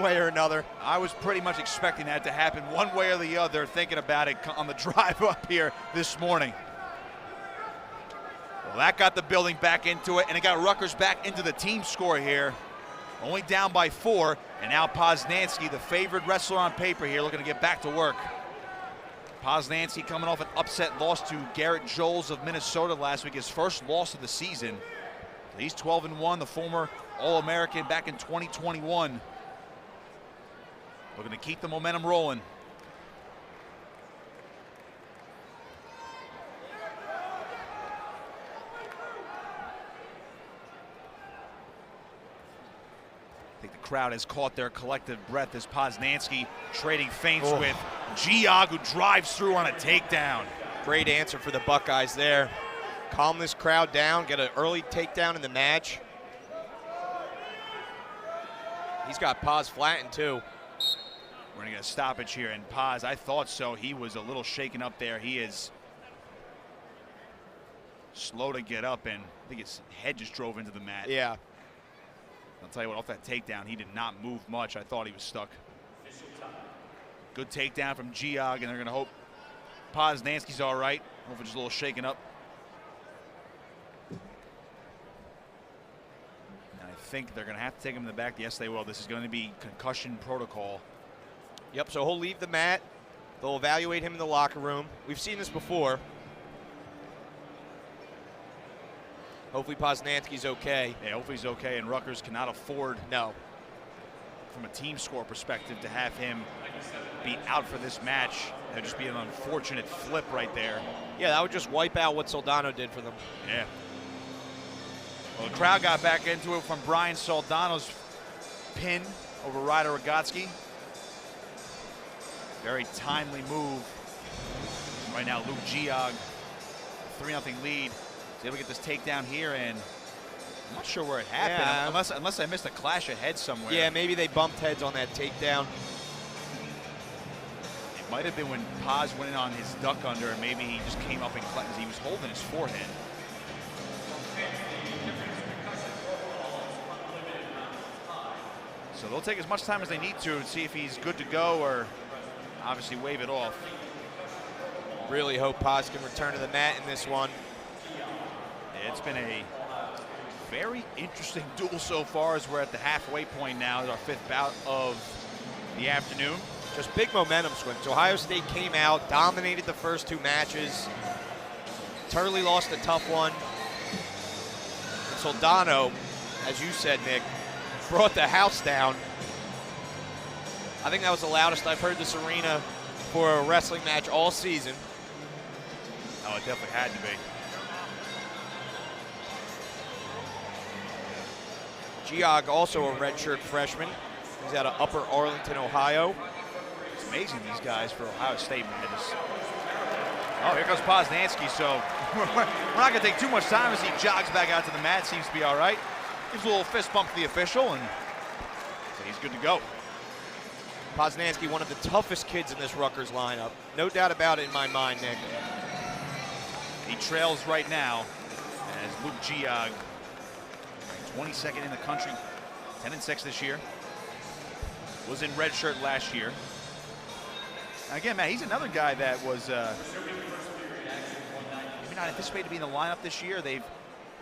way or another. I was pretty much expecting that to happen one way or the other, thinking about it on the drive up here this morning. Well, that got the building back into it, and it got Rutgers back into the team score here. Only down by 4, and now Poznanski, the favored wrestler on paper here, looking to get back to work. Poznanski coming off an upset loss to Garrett Joles of Minnesota last week, his first loss of the season. He's 12-1, the former All-American back in 2021. Looking to keep the momentum rolling. I think the crowd has caught their collective breath as Poznanski trading feints with Geog, who drives through on a takedown. Great answer for the Buckeyes there. Calm this crowd down, get an early takedown in the match. He's got Paz flattened too. We're gonna get a stoppage here, and Paz, I thought so. He was a little shaken up there. He is slow to get up, and I think his head just drove into the mat. Yeah. I'll tell you what, off that takedown, he did not move much. I thought he was stuck. Good takedown from Geog, and they're gonna hope Poznanski's all right. Hopefully just a little shaken up. And I think they're gonna have to take him in the back. Yes, they will. This is gonna be concussion protocol. Yep, so he'll leave the mat. They'll evaluate him in the locker room. We've seen this before. Hopefully Poznanski's okay. Yeah, hopefully he's okay, and Rutgers cannot afford, no, from a team score perspective, to have him be out for this match. That would just be an unfortunate flip right there. Yeah, that would just wipe out what Soldano did for them. Yeah. Well, the crowd got back into it from Brian Soldano's pin over Ryder Rogotsky. Very timely move. Right now, Luke Geog, 3-0 lead. He's able to get this takedown here, and I'm not sure where it happened, unless I missed a clash of heads somewhere. Yeah, maybe they bumped heads on that takedown. It might have been when Paz went in on his duck under, and maybe he just came up and because he was holding his forehead. So they'll take as much time as they need to and see if he's good to go, or obviously wave it off. Really hope Paz can return to the mat in this one. It's been a very interesting duel so far as we're at the halfway point now. It's our 5th bout of the afternoon. Just big momentum swings. Ohio State came out, dominated the first 2 matches. Turley lost a tough one. And Soldano, as you said, Nick, brought the house down. I think that was the loudest I've heard this arena for a wrestling match all season. Oh, it definitely had to be. Geog, also a redshirt freshman. He's out of Upper Arlington, Ohio. It's amazing, these guys for Ohio State, man. Oh, here comes Poznanski, so we're not going to take too much time as he jogs back out to the mat. Seems to be all right. Gives a little fist bump to the official, and so he's good to go. Poznanski, one of the toughest kids in this Rutgers lineup. No doubt about it in my mind, Nick. He trails right now as Luke Geog, 22nd in the country, 10-6 this year. Was in red shirt last year. Again, man, he's another guy that was maybe not anticipated to be in the lineup this year.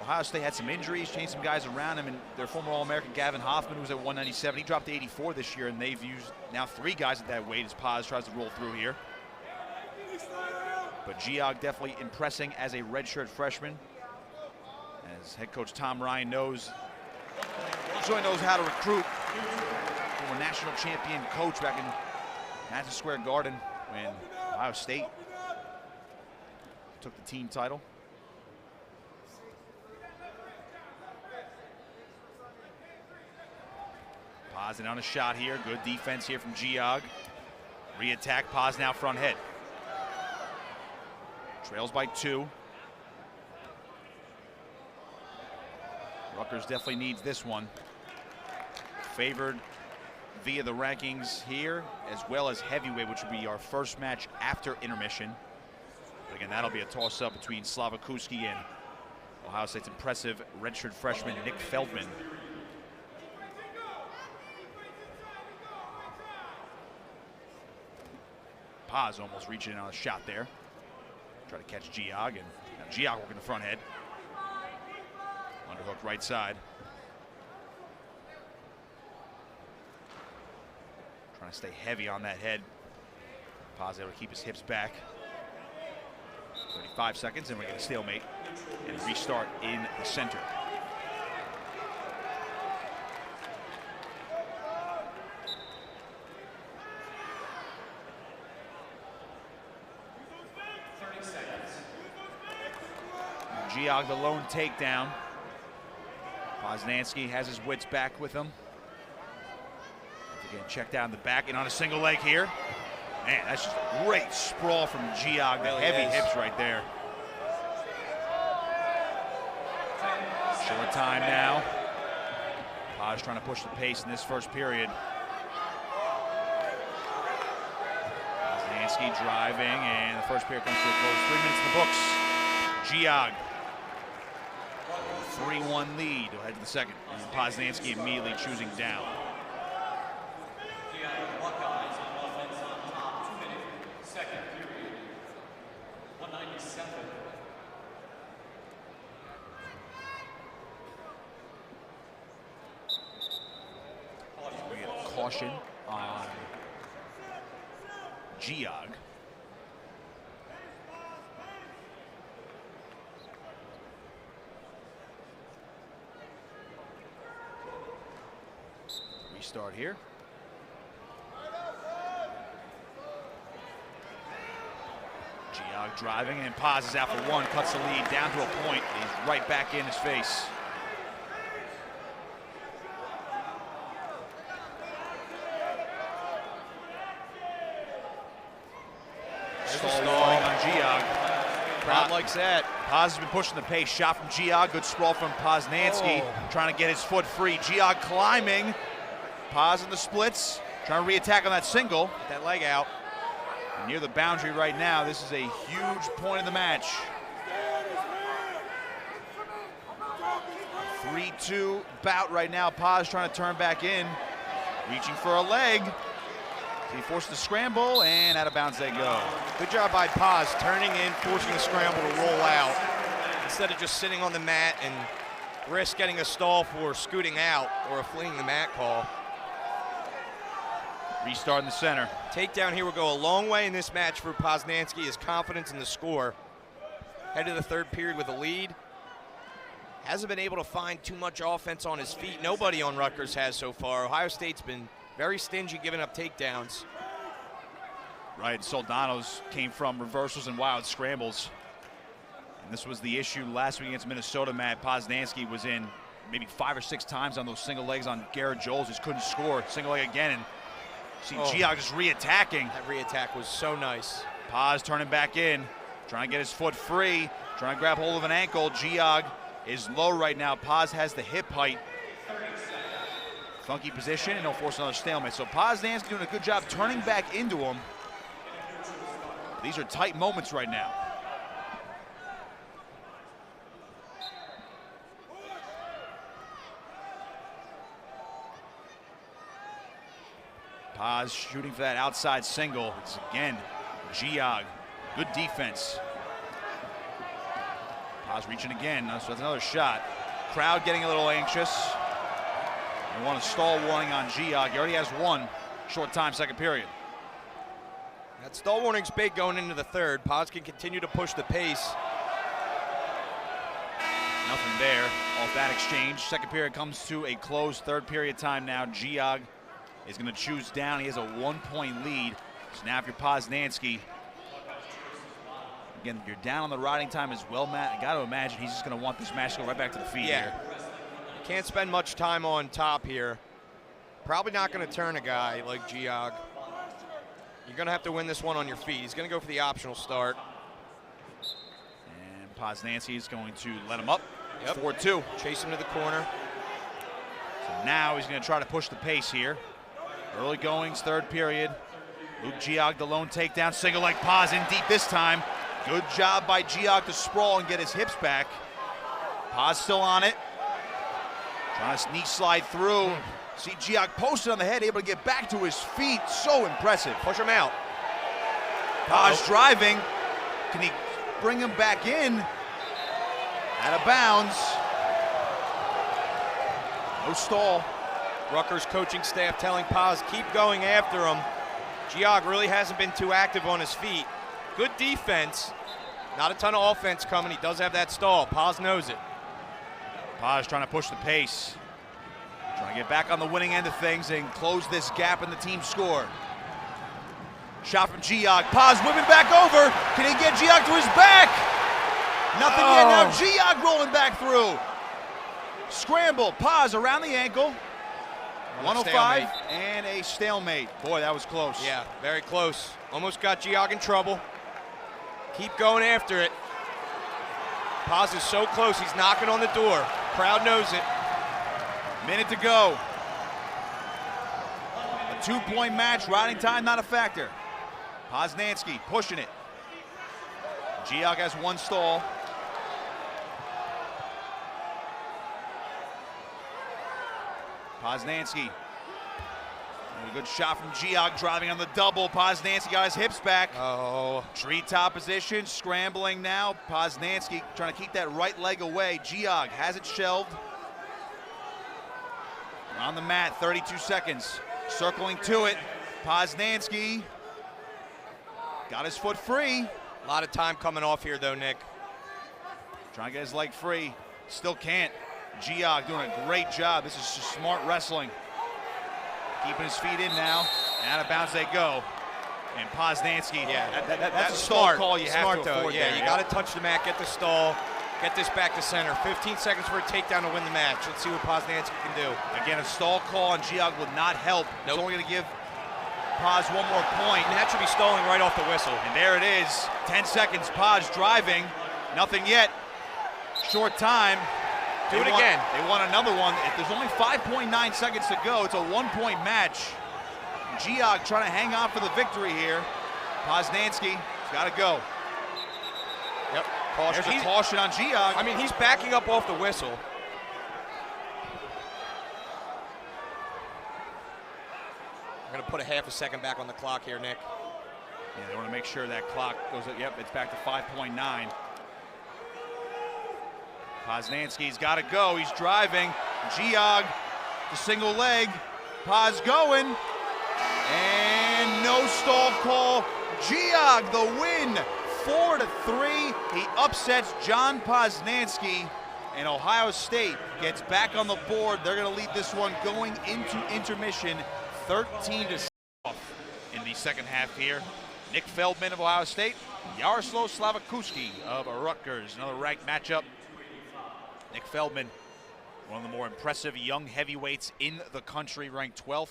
Ohio State had some injuries, changed some guys around him, and their former All-American Gavin Hoffman, who was at 197, he dropped to 84 this year, and they've used now 3 guys at that weight as Paz tries to roll through here. But Geog definitely impressing as a redshirt freshman. As head coach Tom Ryan knows, really knows how to recruit. Former national champion coach back in Madison Square Garden when Ohio State took the team title. Paz in on a shot here. Good defense here from Geog. Re-attack, Paz now front head. Trails by 2. Rutgers definitely needs this one. Favored via the rankings here, as well as heavyweight, which will be our first match after intermission. But again, that'll be a toss-up between Slavikouski and Ohio State's impressive redshirt freshman Nick Feldman. Paz almost reaching in on a shot there. Try to catch Geog, and now Geog working the front head. Underhook right side. Trying to stay heavy on that head. Paz able to keep his hips back. 35 seconds, and we get a stalemate and restart in the center. Geog the lone takedown. Poznanski has his wits back with him. Again, checked down the back and on a single leg here. Man, that's just a great sprawl from Geog. The heavy hips right there. Short time now. Paz trying to push the pace in this first period. Poznanski driving, and the first period comes to a close. 3 minutes in the books. Geog. 3-1 lead. We'll head to the second. And Poznanski immediately choosing down. We get a caution on Geog. Restart here. Geog driving, and Paz is out for one, cuts the lead down to a point. He's right back in his face. Stalling on Geog. Crowd likes that. Paz has been pushing the pace. Shot from Geog, good sprawl from Poznanski. Trying to get his foot free. Geog climbing. Paz in the splits, trying to re-attack on that single. Get that leg out. Near the boundary right now. This is a huge point in the match. 3-2 bout right now. Paz trying to turn back in. Reaching for a leg. He forced the scramble, and out of bounds they go. Good job by Paz, turning in, forcing the scramble to roll out, instead of just sitting on the mat and risk getting a stall for scooting out or a fleeing the mat call. Restart in the center. Takedown here will go a long way in this match for Poznanski. His confidence in the score. Head to the third period with a lead. Hasn't been able to find too much offense on his feet. Nobody on Rutgers has so far. Ohio State's been very stingy giving up takedowns. Right, Soldano's came from reversals and wild scrambles. And this was the issue last week against Minnesota, Matt. Poznanski was in maybe 5 or 6 times on those single legs on Garrett Joles. Just couldn't score. Single leg again, and see Geog just re-attacking. That re-attack was so nice. Paz turning back in, trying to get his foot free, trying to grab hold of an ankle. Geog is low right now. Paz has the hip height. Funky position, and he'll force another stalemate. So Poznanski doing a good job turning back into him. These are tight moments right now. Paz shooting for that outside single. It's again Geog. Good defense. Paz reaching again, so that's another shot. Crowd getting a little anxious. They want a stall warning on Geog. He already has one. Short time, second period. That stall warning's big going into the third. Paz can continue to push the pace. Nothing there off that exchange. Second period comes to a close. Third period time now. Geog is going to choose down. He has a 1-point lead. So now if you're Poznanski, again, you're down on the riding time as well, Matt. I got to imagine he's just going to want this match to go right back to the feet here. Can't spend much time on top here. Probably not going to turn a guy like Geog. You're going to have to win this one on your feet. He's going to go for the optional start. And Poznanski is going to let him up. Yep. 4-2. Chase him to the corner. So now he's going to try to push the pace here. Early goings, third period. Luke Geog, the lone takedown. Single leg Paz in deep this time. Good job by Geog to sprawl and get his hips back. Paz still on it. Trying to knee slide through. See Geog posted on the head, able to get back to his feet. So impressive. Push him out. Paz driving. Can he bring him back in? Out of bounds. No stall. Rutgers coaching staff telling Paz, keep going after him. Geog really hasn't been too active on his feet. Good defense. Not a ton of offense coming. He does have that stall. Paz knows it. Paz trying to push the pace. Trying to get back on the winning end of things and close this gap in the team score. Shot from Geog. Paz whipping back over. Can he get Geog to his back? Nothing yet. Now Geog rolling back through. Scramble. Paz around the ankle. 105 and a stalemate. Boy, that was close. Yeah, very close. Almost got Geog in trouble. Keep going after it. Paz is so close, he's knocking on the door. Crowd knows it. Minute to go. A 2-point match, riding time not a factor. Poznanski pushing it. Geog has one stall. Poznanski. A good shot from Geog, driving on the double. Poznanski got his hips back. Oh. Treetop position, scrambling now. Poznanski trying to keep that right leg away. Geog has it shelved. On the mat, 32 seconds. Circling to it. Poznanski got his foot free. A lot of time coming off here though, Nick. Trying to get his leg free. Still can't. Geog doing a great job. This is smart wrestling. Keeping his feet in now. And out of bounds they go. And Poznanski, that's a stall call you have to afford there. You got to touch the mat, get the stall, get this back to center. 15 seconds for a takedown to win the match. Let's see what Poznanski can do. Again, a stall call on Geog would not help. Nope. It's only going to give Paz one more point. And that should be stalling right off the whistle. And there it is. 10 seconds. Paz driving. Nothing yet. Short time. Do it again. They want another one. If there's only 5.9 seconds to go, it's a 1-point match. Geog trying to hang on for the victory here. Poznanski's got to go. Yep. There's a caution on Geog. I mean, he's backing up off the whistle. I'm going to put a half a second back on the clock here, Nick. Yeah, they want to make sure that clock goes up. Yep, it's back to 5.9. Poznanski's got to go. He's driving. Geog, the single leg. Paz going. And no stall call. Geog the win. 4-3. He upsets John Poznanski. And Ohio State gets back on the board. They're going to lead this one going into intermission. 13-6 in the second half here. Nick Feldman of Ohio State. Yaraslau Slavikouski of Rutgers. Another ranked matchup. Nick Feldman, one of the more impressive young heavyweights in the country, ranked 12th.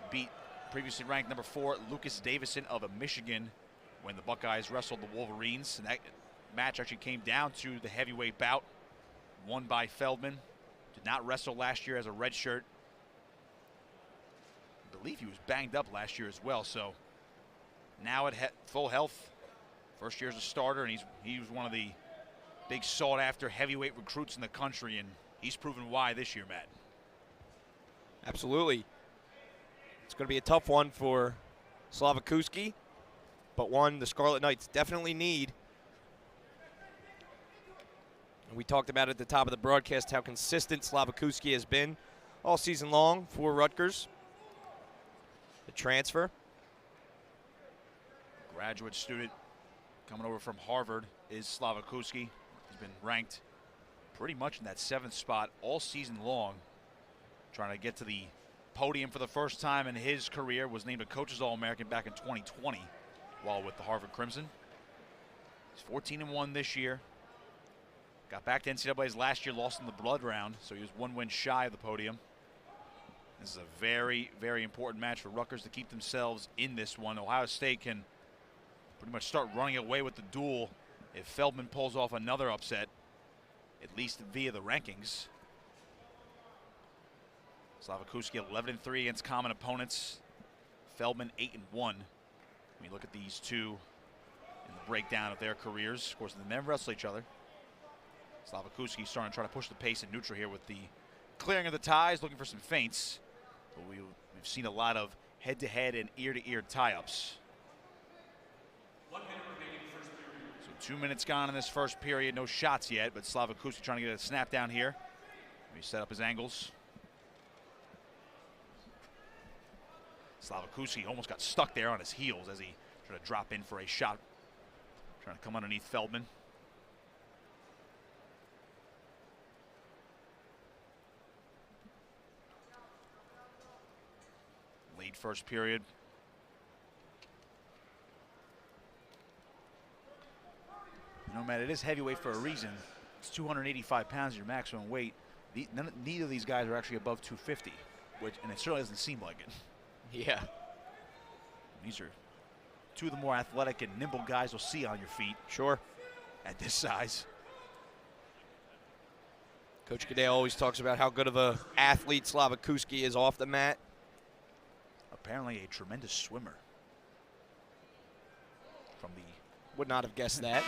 Beat previously ranked number 4, Lucas Davison of Michigan, when the Buckeyes wrestled the Wolverines. And that match actually came down to the heavyweight bout, won by Feldman. Did not wrestle last year as a redshirt. I believe he was banged up last year as well, so now at full health. First year as a starter, and he was one of the big sought-after heavyweight recruits in the country, and he's proven why this year, Matt. Absolutely. It's going to be a tough one for Slavikouski, but one the Scarlet Knights definitely need. And we talked about at the top of the broadcast how consistent Slavikouski has been all season long for Rutgers. The transfer. Graduate student coming over from Harvard is Slavikouski. He's been ranked pretty much in that 7th spot all season long. Trying to get to the podium for the first time in his career. Was named a Coach's All-American back in 2020 while with the Harvard Crimson. He's 14-1 this year. Got back to NCAA's last year, lost in the blood round, so he was 1 win shy of the podium. This is a very, very important match for Rutgers to keep themselves in this one. Ohio State can pretty much start running away with the duel if Feldman pulls off another upset, at least via the rankings. Slavikouski 11-3 against common opponents. Feldman 8-1. When you look at these two in the breakdown of their careers, of course, they never wrestle each other. Slavikouski starting to try to push the pace in neutral here with the clearing of the ties, looking for some feints. But we've seen a lot of head-to-head and ear-to-ear tie-ups. 2 minutes gone in this first period. No shots yet, but Slavikouski trying to get a snap down here. He set up his angles. Slavikouski almost got stuck there on his heels as he tried to drop in for a shot. Trying to come underneath Feldman. Lead first period. You know, Matt, it is heavyweight for a reason. It's 285 pounds, your maximum weight. Neither of these guys are actually above 250, and it certainly doesn't seem like it. Yeah. These are two of the more athletic and nimble guys you'll see on your feet. Sure. At this size. Coach Cadet always talks about how good of a athlete Slavikouski is off the mat. Apparently a tremendous swimmer. From the... Would not have guessed that.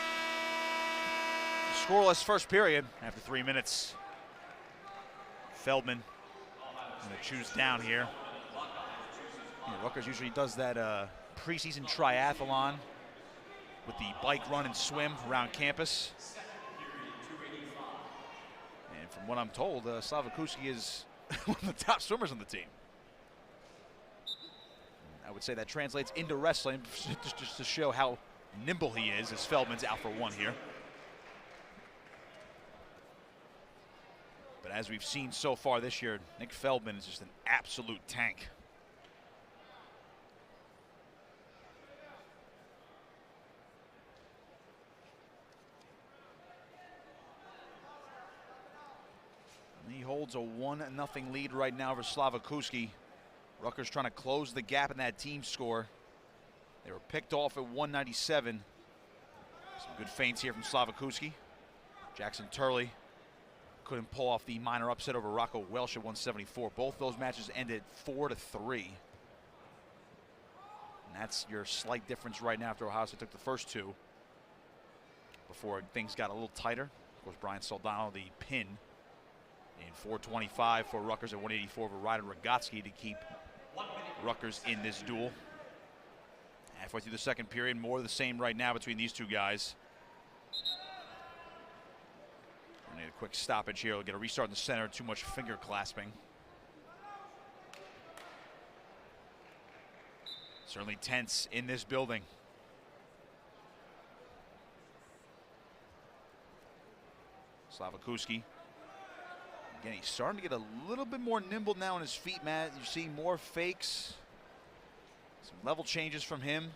Scoreless first period after 3 minutes. Feldman going to choose down here. Rutgers usually does that preseason triathlon with the bike, run, and swim around campus. And from what I'm told, Slavikouski is one of the top swimmers on the team. I would say that translates into wrestling just to show how nimble he is, as Feldman's out for one here. But as we've seen so far this year, Nick Feldman is just an absolute tank. And he holds a 1-0 lead right now for Slavikouski. Rutgers trying to close the gap in that team score. They were picked off at 197. Some good feints here from Slavikouski. Jackson Turley couldn't pull off the minor upset over Rocco Welsh at 174. Both those matches ended 4-3. And that's your slight difference right now after Ohio State took the first two. Before things got a little tighter. Of course, Brian Soldano, the pin in 425 for Rutgers at 184 for Ryder Rogotsky to keep Rutgers in this duel. Halfway through the second period, more of the same right now between these two guys. We need a quick stoppage here. We'll get a restart in the center. Too much finger clasping. Certainly tense in this building. Slavikouski. Again, he's starting to get a little bit more nimble now on his feet, Matt. You see more fakes. Some level changes from him.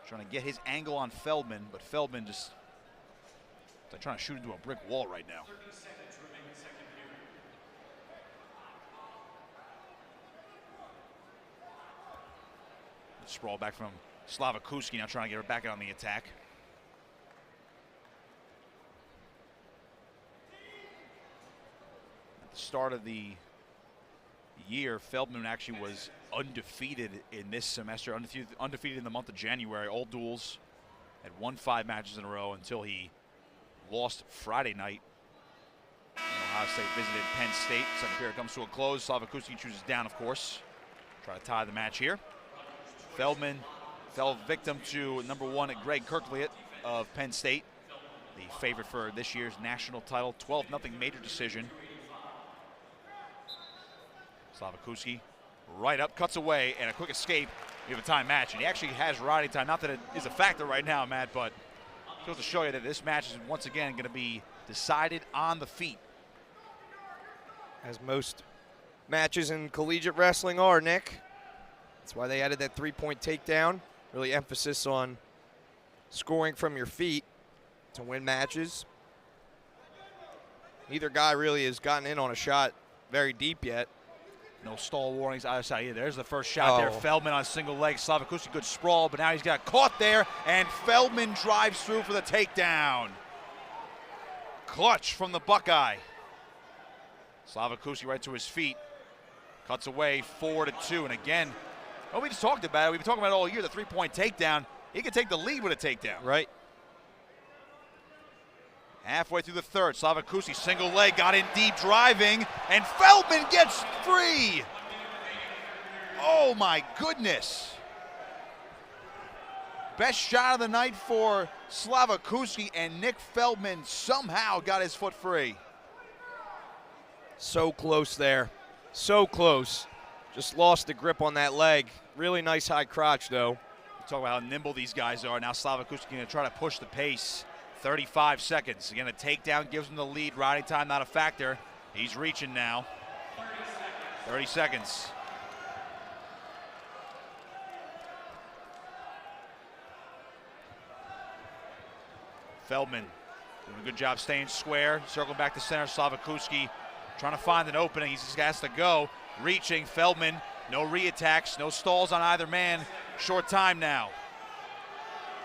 Trying to get his angle on Feldman, but Feldman just like trying to shoot into a brick wall right now. Sprawl back from Slavikouski, now trying to get her back on the attack. At the start of the year, Feldman actually was undefeated in this semester, undefeated in the month of January. All duels, had won 5 matches in a row until he lost Friday night. And Ohio State visited Penn State. Second period comes to a close. Slavikouski chooses down, of course. Try to tie the match here. Feldman fell victim to number 1 at Greg Kirkliet of Penn State, the favorite for this year's national title. 12-0 major decision. Slavikouski right up, cuts away, and a quick escape. We have a time match, and he actually has riding time. Not that it is a factor right now, Matt, but it goes to show you that this match is once again going to be decided on the feet. As most matches in collegiate wrestling are, Nick. That's why they added that 3-point takedown. Really emphasis on scoring from your feet to win matches. Neither guy really has gotten in on a shot very deep yet. No stall warnings either side either. There's the first shot there. Feldman on single leg. Slavikouski, good sprawl, but now he's got caught there, and Feldman drives through for the takedown. Clutch from the Buckeye. Slavikouski right to his feet. Cuts away 4-2, and again, we just talked about it. We've been talking about it all year, the 3-point takedown. He can take the lead with a takedown. Right. Halfway through the third, Slavikouski single leg, got in deep, driving, and Feldman gets free. Oh my goodness. Best shot of the night for Slavikouski, and Nick Feldman somehow got his foot free. So close there. So close. Just lost the grip on that leg. Really nice high crotch, though. Talk about how nimble these guys are. Now Slavikouski going to try to push the pace. 35 seconds. Again, a takedown gives him the lead. Riding time not a factor. He's reaching now. 30 seconds. Feldman doing a good job staying square. Circling back to center. Slavikouski trying to find an opening. He just has to go. Reaching. Feldman. No reattacks. No stalls on either man. Short time now.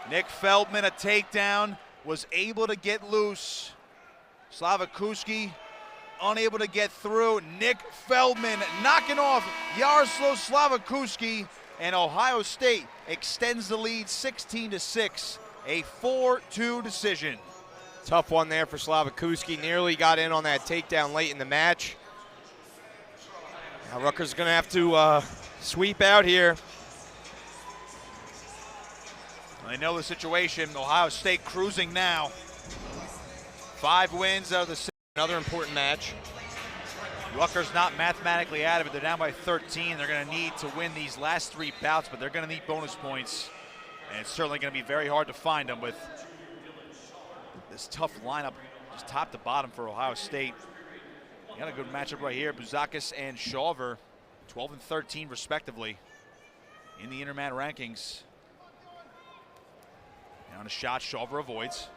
Nick Feldman, a takedown. Was able to get loose. Slavikouski unable to get through. Nick Feldman knocking off Yaraslau Slavikouski, and Ohio State extends the lead 16-6, a 4-2 decision. Tough one there for Slavikouski. Nearly got in on that takedown late in the match. Now Rutgers is going to have to sweep out here. They know the situation. Ohio State cruising now. 5 wins out of the 6. Another important match. Rutgers not mathematically out of it. They're down by 13. They're going to need to win these last 3 bouts, but they're going to need bonus points. And it's certainly going to be very hard to find them with this tough lineup, just top to bottom for Ohio State. You got a good matchup right here. Bouzakis and Shawver, 12 and 13 respectively in the Intermat rankings. Now on a shot, Shawver avoids.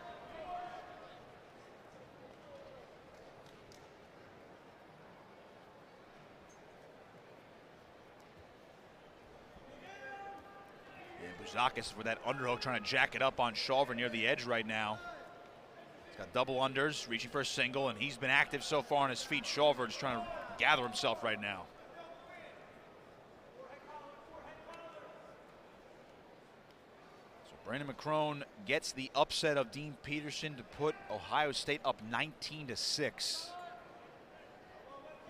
And Bouzakis with that underhook trying to jack it up on Shawver near the edge right now. He's got double unders, reaching for a single, and he's been active so far on his feet. Shawver just trying to gather himself right now. Brandon McCrone gets the upset of Dean Peterson to put Ohio State up 19-6.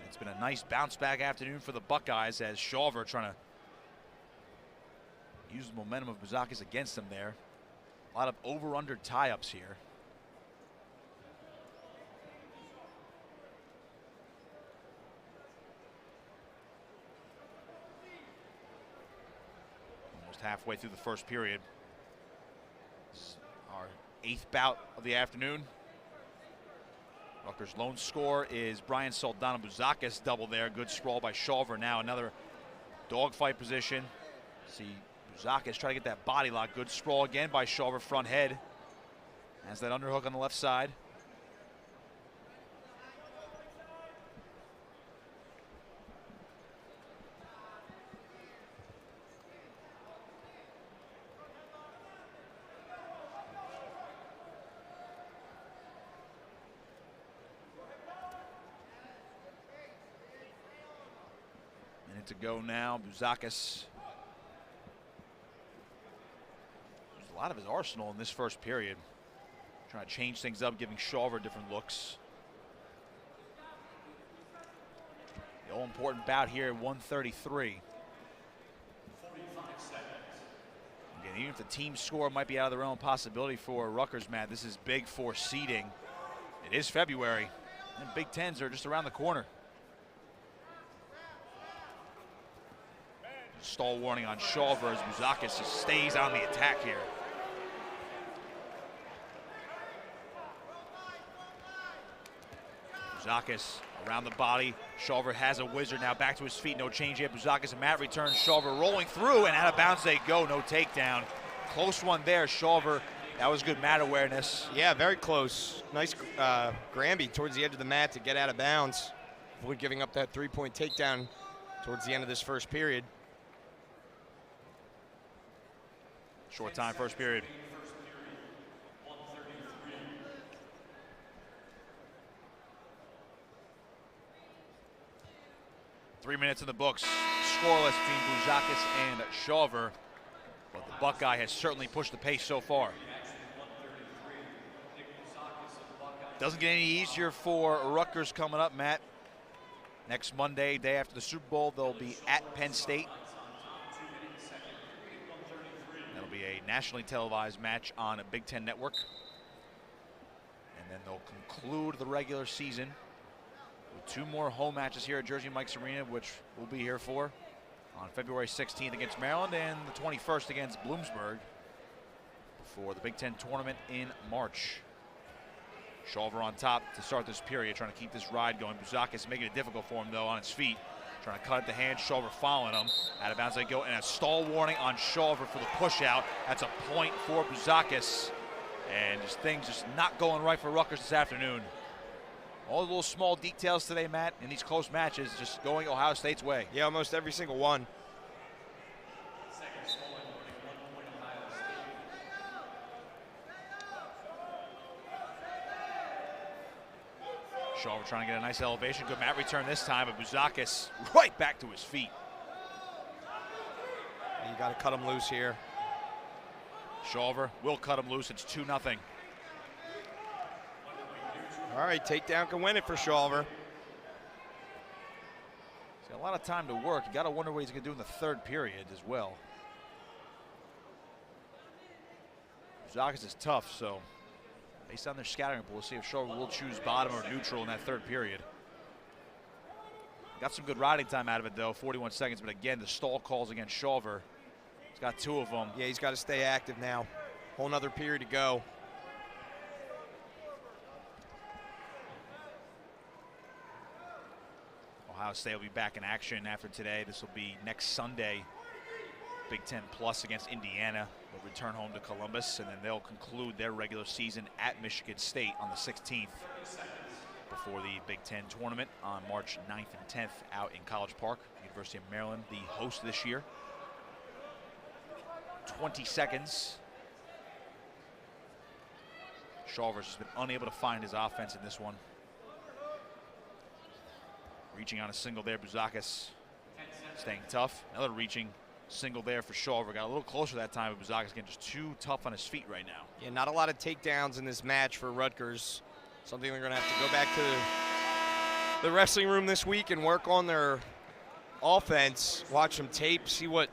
It's been a nice bounce back afternoon for the Buckeyes as Shawver trying to use the momentum of Bouzakis against them there. A lot of over-under tie-ups here. Almost halfway through the first period. Our 8th bout of the afternoon. Rutgers' lone score is Brian Soldano. Bouzakis double there. Good sprawl by Shawver. Now another dogfight position. See Bouzakis try to get that body lock. Good sprawl again by Shawver, front head. Has that underhook on the left side. To go now. Bouzakis used a lot of his arsenal in this first period. Trying to change things up, giving Shawver different looks. The all-important bout here at 133. Again, even if the team score might be out of the realm of possibility for Rutgers, Matt, this is big for seeding. It is February, and Big Tens are just around the corner. Stall warning on Shawver as Bouzakis just stays on the attack here. Bouzakis around the body. Shawver has a wizard now, back to his feet. No change yet. Bouzakis, a mat return. Shawver rolling through, and out of bounds they go. No takedown. Close one there. Shawver, that was good mat awareness. Yeah, very close. Nice Granby towards the edge of the mat to get out of bounds. Avoid giving up that 3-point takedown towards the end of this first period. Short time, first period. Three minutes in the books. Scoreless between Bouzakis and Shawver. But the Buckeye has certainly pushed the pace so far. Doesn't get any easier for Rutgers coming up, Matt. Next Monday, day after the Super Bowl, they'll be at Penn State. That'll be be a nationally televised match on a Big Ten network. And then they'll conclude the regular season with 2 more home matches here at Jersey Mike's Arena, which we'll be here for on February 16th against Maryland and the 21st against Bloomsburg before the Big Ten tournament in March. Shawver on top to start this period, trying to keep this ride going. Bouzakis making it difficult for him, though, on his feet. Trying to cut at the hand. Shawver following him. Out of bounds they go, and a stall warning on Shawver for the push out. That's a point for Bouzakis. And just things just not going right for Rutgers this afternoon. All the little small details today, Matt, in these close matches, just going Ohio State's way. Yeah, almost every single one. Shawver trying to get a nice elevation. Good mat return this time, but Bouzakis right back to his feet. You got to cut him loose here. Shawver will cut him loose. It's 2-0. All right, takedown can win it for Shawver. He's got a lot of time to work. You got to wonder what he's going to do in the 3rd period as well. Bouzakis is tough, so based on their scattering pool, we'll see if Shawver will choose bottom or neutral in that 3rd period. Got some good riding time out of it, though, 41 seconds. But again, the stall calls against Shawver. He's got 2 of them. Yeah, he's got to stay active now. Whole nother period to go. Ohio State will be back in action after today. This will be next Sunday, Big Ten Plus against Indiana. They'll return home to Columbus, and then they'll conclude their regular season at Michigan State on the 16th before the Big Ten tournament on March 9th and 10th out in College Park. University of Maryland, the host this year. 20 seconds. Shawver's has been unable to find his offense in this one. Reaching on a single there, Bouzakis staying tough. Another reaching single there for Shawver. Got a little closer that time, but Bouzakis getting just too tough on his feet right now. Yeah, not a lot of takedowns in this match for Rutgers. Something they're going to have to go back to the wrestling room this week and work on their offense. Watch some tape, see what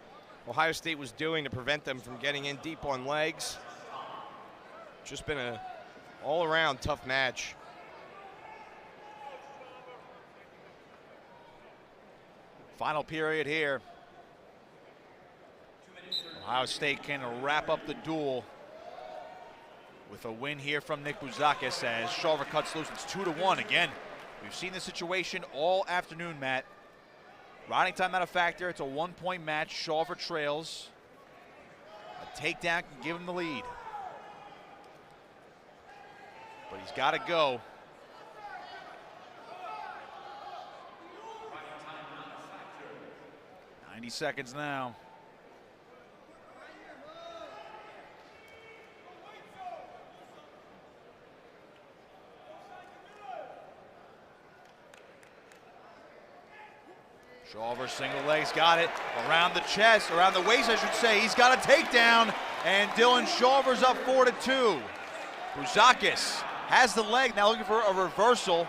Ohio State was doing to prevent them from getting in deep on legs. Just been a all-around tough match. Final period here. Ohio State can wrap up the duel with a win here from Nick Bouzakis as Shawver cuts loose. It's 2-1 again. We've seen this situation all afternoon, Matt. Riding time not a factor. It's a 1-point match. Shawver trails. A takedown can give him the lead. But he's got to go. 90 seconds now. Shawver single legs, got it around the chest, around the waist I should say. He's got a takedown, and Dylan Shawver's up 4-2. Bouzakis has the leg, now looking for a reversal.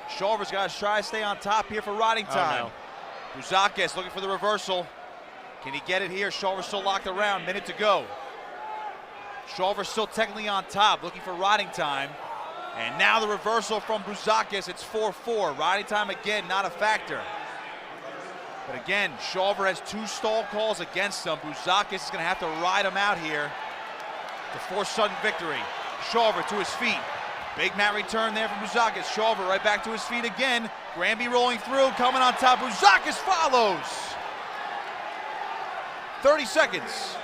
Shawver's got to try to stay on top here for riding time. Oh, no. Bouzakis looking for the reversal. Can he get it here? Shawver's still locked around, minute to go. Shawver's still technically on top, looking for riding time. And now the reversal from Bouzakis, it's 4-4. Riding time again, not a factor. But again, Shawver has 2 stall calls against him. Bouzakis is gonna have to ride him out here to force sudden victory. Shawver to his feet. Big mat return there from Bouzakis. Shawver right back to his feet again. Granby rolling through, coming on top. Bouzakis follows. 30 seconds.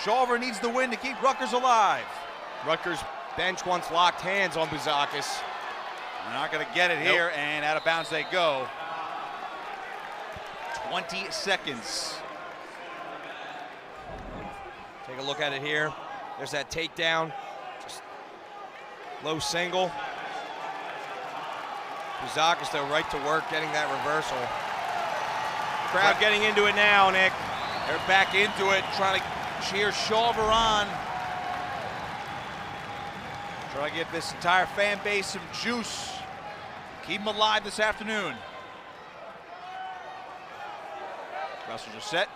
Shawver needs the win to keep Rutgers alive. Rutgers bench wants locked hands on Bouzakis. They're not gonna get it here, and out of bounds they go. 20 seconds. Take a look at it here. There's that takedown. Just low single. Bouzakis, though, right to work, getting that reversal. Crowd getting into it now, Nick. They're back into it, trying to cheer Shawver on. Trying to give this entire fan base some juice. Keep them alive this afternoon. Wrestlers are set.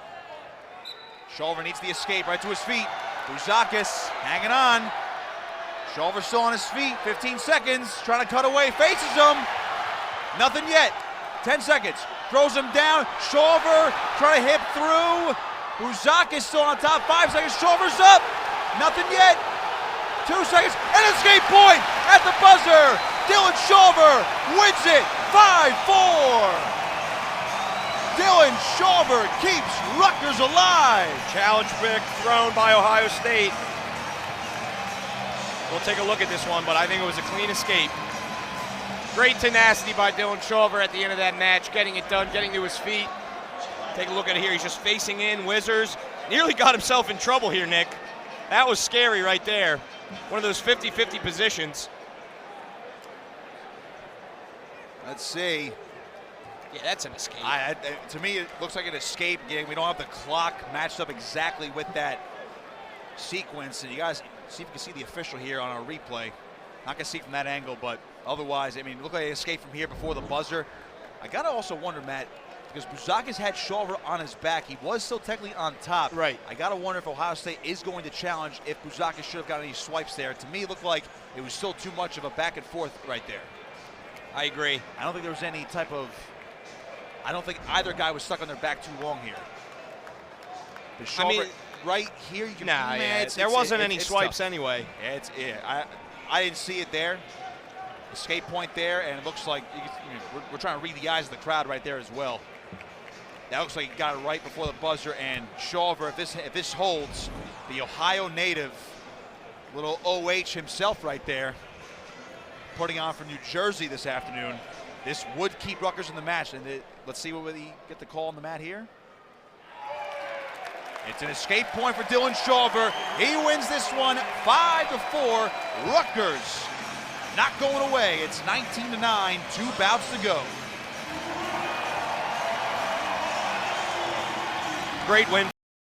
Shawver needs the escape right to his feet. Bouzakis hanging on. Shawver still on his feet, 15 seconds, trying to cut away, faces him. Nothing yet. 10 seconds, throws him down. Shawver trying to hip through. Bouzakis still on top, 5 seconds, Shawver's up. Nothing yet. 2 seconds, and escape point at the buzzer. Dylan Shawver wins it, 5-4. Dylan Shawver keeps Rutgers alive. Challenge pick thrown by Ohio State. We'll take a look at this one, but I think it was a clean escape. Great tenacity by Dylan Shawver at the end of that match, getting it done, getting to his feet. Take a look at it here. He's just facing in, whizzers. Nearly got himself in trouble here, Nick. That was scary right there. One of those 50-50 positions. Let's see. Yeah, that's an escape. To me, it looks like an escape. Again, we don't have the clock matched up exactly with that sequence. And you guys see if you can see the official here on our replay. Not going to see from that angle, but otherwise, I mean, it looked like an escape from here before the buzzer. I got to also wonder, Matt, because Bouzakis had Shawver on his back. He was still technically on top. Right. I got to wonder if Ohio State is going to challenge if Bouzakis should have got any swipes there. To me, it looked like it was still too much of a back and forth right there. I agree. I don't think there was any type of... I don't think either guy was stuck on their back too long here. But Shawver, I mean, right here, you can... Nah, yeah, there wasn't any swipes anyway. I didn't see it there. Escape point there, and it looks like we're trying to read the eyes of the crowd right there as well. That looks like he got it right before the buzzer, and Shawver, if this holds, the Ohio native, little OH himself right there, putting on for New Jersey this afternoon. This would keep Rutgers in the match, and let's see whether he get the call on the mat here. It's an escape point for Dylan Shawver. He wins this one 5-4. Rutgers not going away. It's 19-9, 2 bouts to go. Great win.